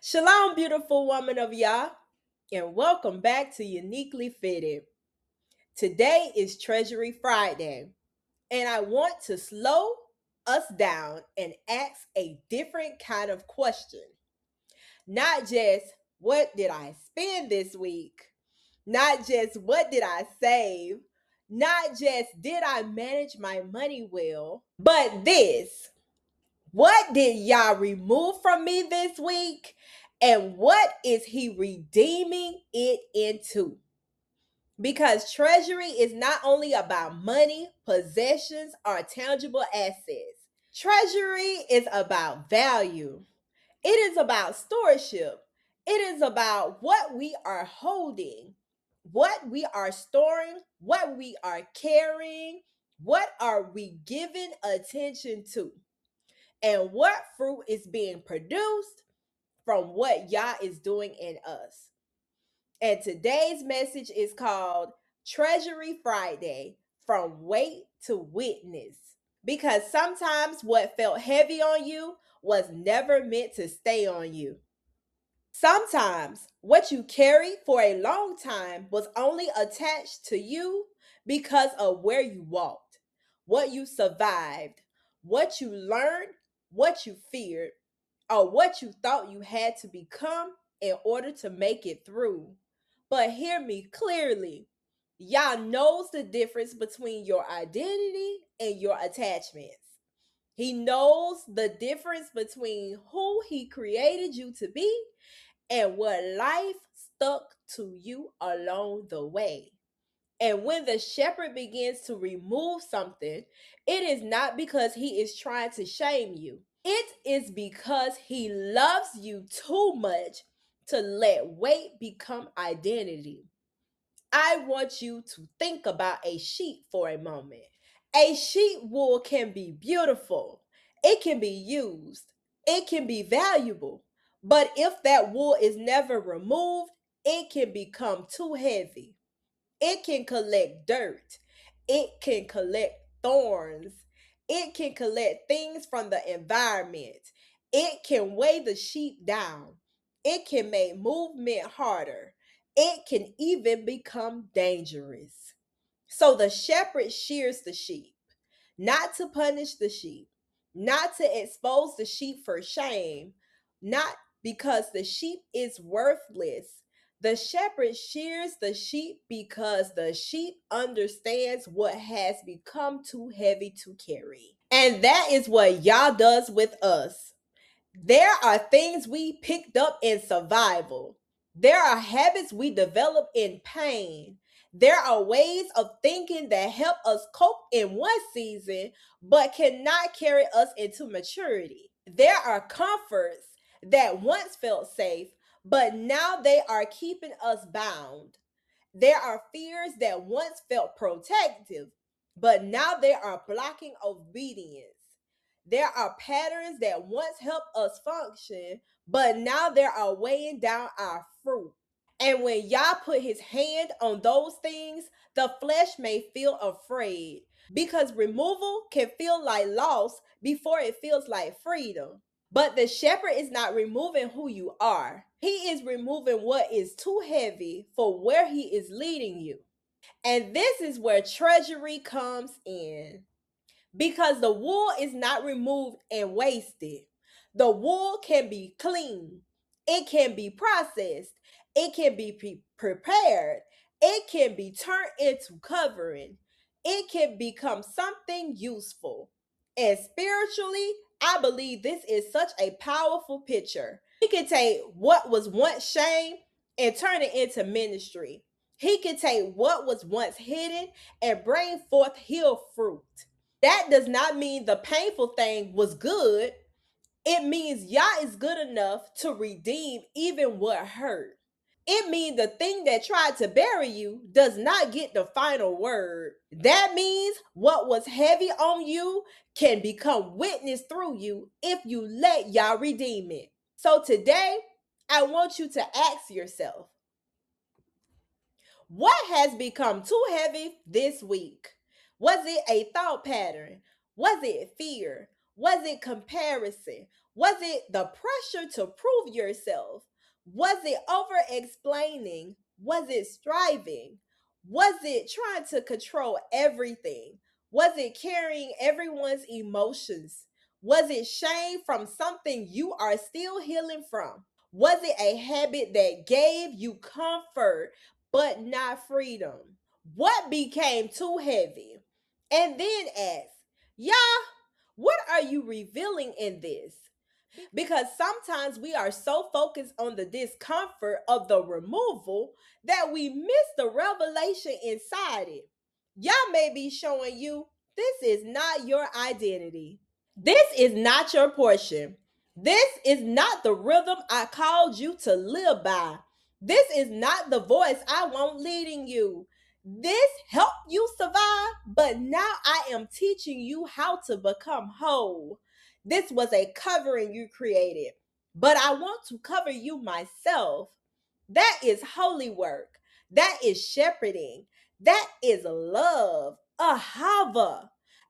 Shalom, beautiful woman of Yah, and welcome back to Uniquely Fitted. Today is Treasury Friday, and I want to slow us down and ask a different kind of question. Not just what did I spend this week, not just what did I save, not just did I manage my money well, but this. What did Yah remove from me this week? And what is he redeeming it into? Because treasury is not only about money, possessions, or tangible assets. Treasury is about value. It is about stewardship. It is about what we are holding, what we are storing, what we are carrying, what are we giving attention to, and what fruit is being produced from what Yah is doing in us. And today's message is called Treasury Friday, from weight to witness. Because sometimes what felt heavy on you was never meant to stay on you. Sometimes what you carried for a long time was only attached to you because of where you walked, what you survived, what you learned, what you feared, or what you thought you had to become in order to make it through. But hear me clearly. Yah knows the difference between your identity and your attachments. He knows the difference between who he created you to be and what life stuck to you along the way. And when the shepherd begins to remove something, it is not because he is trying to shame you. It is because he loves you too much to let weight become identity. I want you to think about a sheep for a moment. A sheep wool can be beautiful, it can be used, it can be valuable. But if that wool is never removed, it can become too heavy. It can collect dirt. It can collect thorns. It can collect things from the environment. It can weigh the sheep down. It can make movement harder. It can even become dangerous. So the shepherd shears the sheep, not to punish the sheep, not to expose the sheep for shame, not because the sheep is worthless. The shepherd shears the sheep because the sheep understands what has become too heavy to carry. And that is what Yah does with us. There are things we picked up in survival. There are habits we develop in pain. There are ways of thinking that help us cope in one season, but cannot carry us into maturity. There are comforts that once felt safe, but now they are keeping us bound. There are fears that once felt protective, but now they are blocking obedience. There are patterns that once helped us function, but now they are weighing down our fruit. And when Yah put his hand on those things, the flesh may feel afraid because removal can feel like loss before it feels like freedom. But the shepherd is not removing who you are. He is removing what is too heavy for where he is leading you. And this is where treasury comes in, because the wool is not removed and wasted. The wool can be cleaned, it can be processed, it can be prepared, it can be turned into covering, it can become something useful. And spiritually, I believe this is such a powerful picture. He can take what was once shame and turn it into ministry. He can take what was once hidden and bring forth healed fruit. That does not mean the painful thing was good. It means Yah is good enough to redeem even what hurt. It means the thing that tried to bury you does not get the final word. That means what was heavy on you can become witness through you if you let Yah redeem it. So today, I want you to ask yourself, what has become too heavy this week? Was it a thought pattern? Was it fear? Was it comparison? Was it the pressure to prove yourself? Was it over explaining? Was it striving? Was it trying to control everything? Was it carrying everyone's emotions? Was it shame from something you are still healing from? Was it a habit that gave you comfort but not freedom? What became too heavy? And then ask, yeah, what are you revealing in this? Because sometimes we are so focused on the discomfort of the removal that we miss the revelation inside it. Y'all may be showing you this is not your identity. This is not your portion. This is not the rhythm I called you to live by. This is not the voice I want leading you. This helped you survive, but now I am teaching you how to become whole. This was a covering you created, but I want to cover you myself. That is holy work. That is shepherding. That is love. Ahava.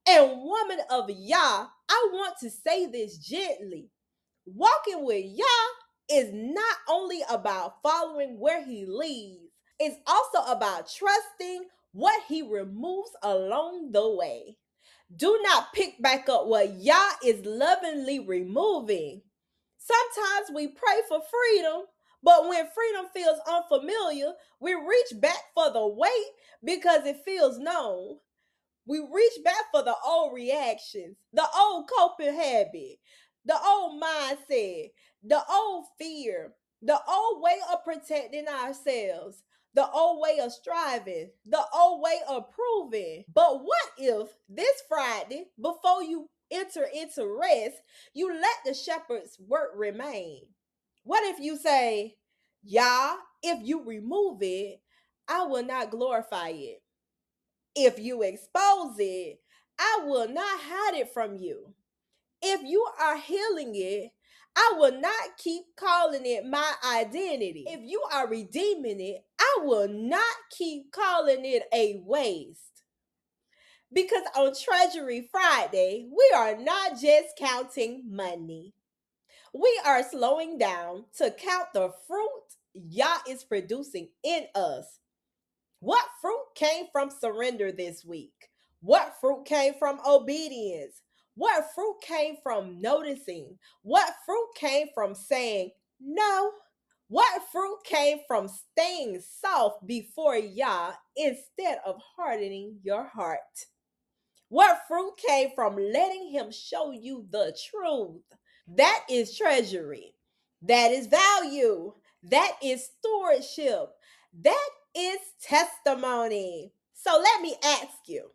And woman of Yah, I want to say this gently. Walking with Yah is not only about following where he leads, it's also about trusting what he removes along the way. Do not pick back up what Yah is lovingly removing. Sometimes we pray for freedom, but when freedom feels unfamiliar, we reach back for the weight because it feels known. We reach back for the old reactions, the old coping habit, the old mindset, the old fear, the old way of protecting ourselves, the old way of striving, the old way of proving. But what if this Friday, before you enter into rest, you let the shepherd's work remain? What if you say, Yah, if you remove it, I will not glorify it. If you expose it, I will not hide it from you. If you are healing it, I will not keep calling it my identity. If you are redeeming it, I will not keep calling it a waste. Because on Treasury Friday, we are not just counting money. We are slowing down to count the fruit Yah is producing in us. What fruit came from surrender this week? What fruit came from obedience? What fruit came from noticing? What fruit came from saying no? What fruit came from staying soft before Yah instead of hardening your heart? What fruit came from letting Him show you the truth? That is treasury. That is value. That is stewardship. That is testimony. So let me ask you,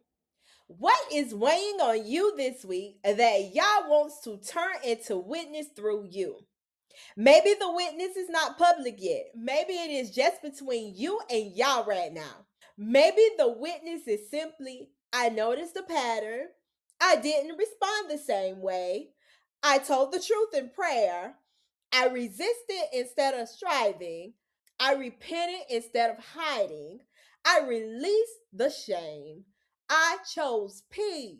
what is weighing on you this week that Yah wants to turn into witness through you? Maybe the witness is not public yet. Maybe it is just between you and Yah right now. Maybe the witness is simply, I noticed a pattern. I didn't respond the same way. I told the truth in prayer. I resisted instead of striving. I repented instead of hiding. I released the shame. I chose peace.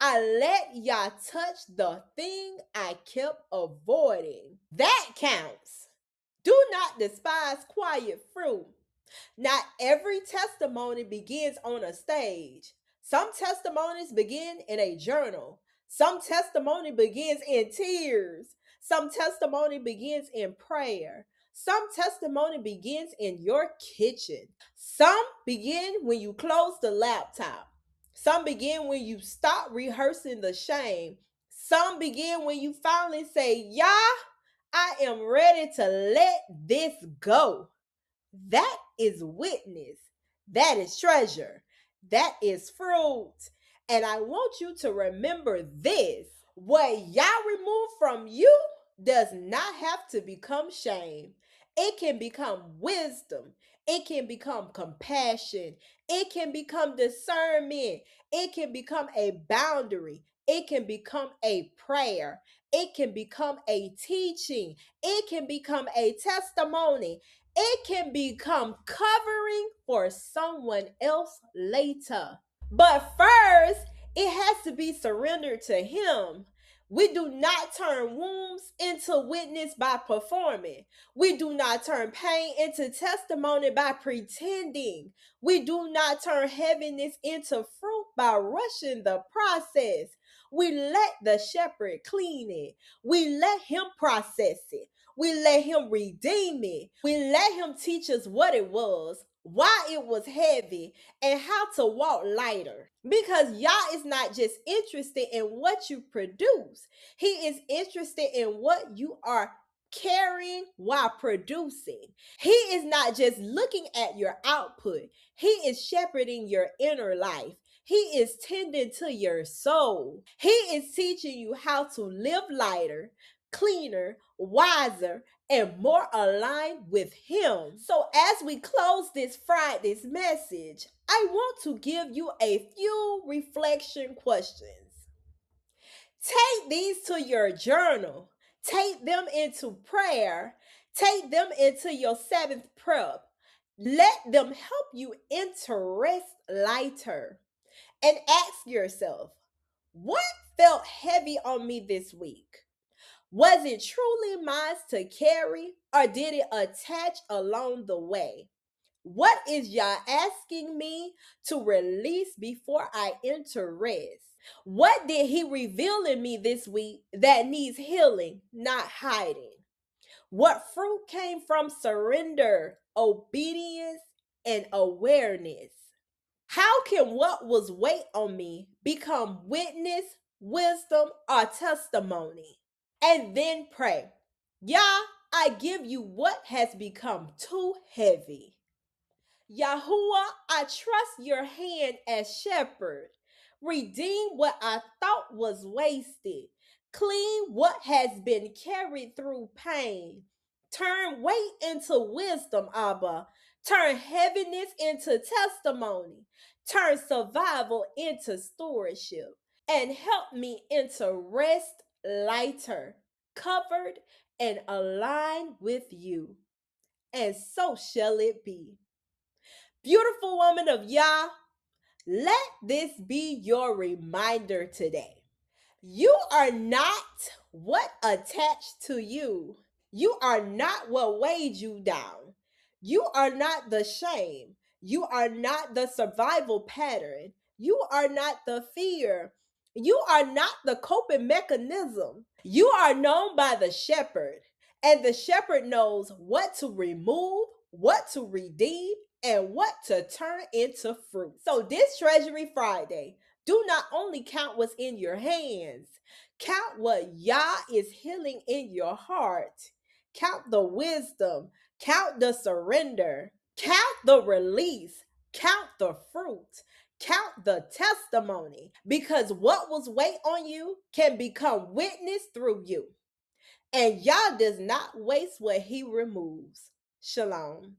I let Yah touch the thing I kept avoiding. That counts. Do not despise quiet fruit. Not every testimony begins on a stage. Some testimonies begin in a journal. Some testimony begins in tears. Some testimony begins in prayer. Some testimony begins in your kitchen. Some begin when you close the laptop. Some begin when you stop rehearsing the shame. Some begin when you finally say, Yah, I am ready to let this go. That is witness. That is treasure. That is fruit. And I want you to remember this. What Yah removed from you does not have to become shame. It can become wisdom. It can become compassion. It can become discernment. It can become a boundary. It can become a prayer. It can become a teaching. It can become a testimony. It can become covering for someone else later. But first, it has to be surrendered to Him. We do not turn wounds into witness by performing. We do not turn pain into testimony by pretending. We do not turn heaviness into fruit by rushing the process. We let the shepherd clean it. We let him process it. We let him redeem it. We let him teach us what it was, why it was heavy, and how to walk lighter. Because Yah is not just interested in what you produce, He is interested in what you are carrying while producing. He is not just looking at your output, He is shepherding your inner life. He is tending to your soul. He is teaching you how to live lighter, cleaner, wiser, and more aligned with Him. So, as we close this Friday's message, I want to give you a few reflection questions. Take these to your journal, take them into prayer, take them into your Sabbath prep. Let them help you enter rest lighter. And ask yourself, what felt heavy on me this week? Was it truly mine to carry, or did it attach along the way? What is Yah asking me to release before I enter rest? What did He reveal in me this week that needs healing, not hiding? What fruit came from surrender, obedience, and awareness? How can what was weight on me become witness, wisdom, or testimony? And then pray, Yah, I give you what has become too heavy. Yahuwah, I trust your hand as shepherd. Redeem what I thought was wasted. Clean what has been carried through pain. Turn weight into wisdom, Abba. Turn heaviness into testimony. Turn survival into stewardship. And help me into rest lighter, covered, and aligned with you. And so shall it be. Beautiful woman of Yah, let this be your reminder today. You are not what attached to you. You are not what weighed you down. You are not the shame. You are not the survival pattern. You are not the fear. You are not the coping mechanism. You are known by the shepherd, and the shepherd knows what to remove, what to redeem, and what to turn into fruit. So, this Treasury Friday, do not only count what's in your hands, count what Yah is healing in your heart. Count the wisdom, count the surrender, count the release, count the fruit, count the testimony, because what was weight on you can become witness through you. And Yah does not waste what He removes. Shalom.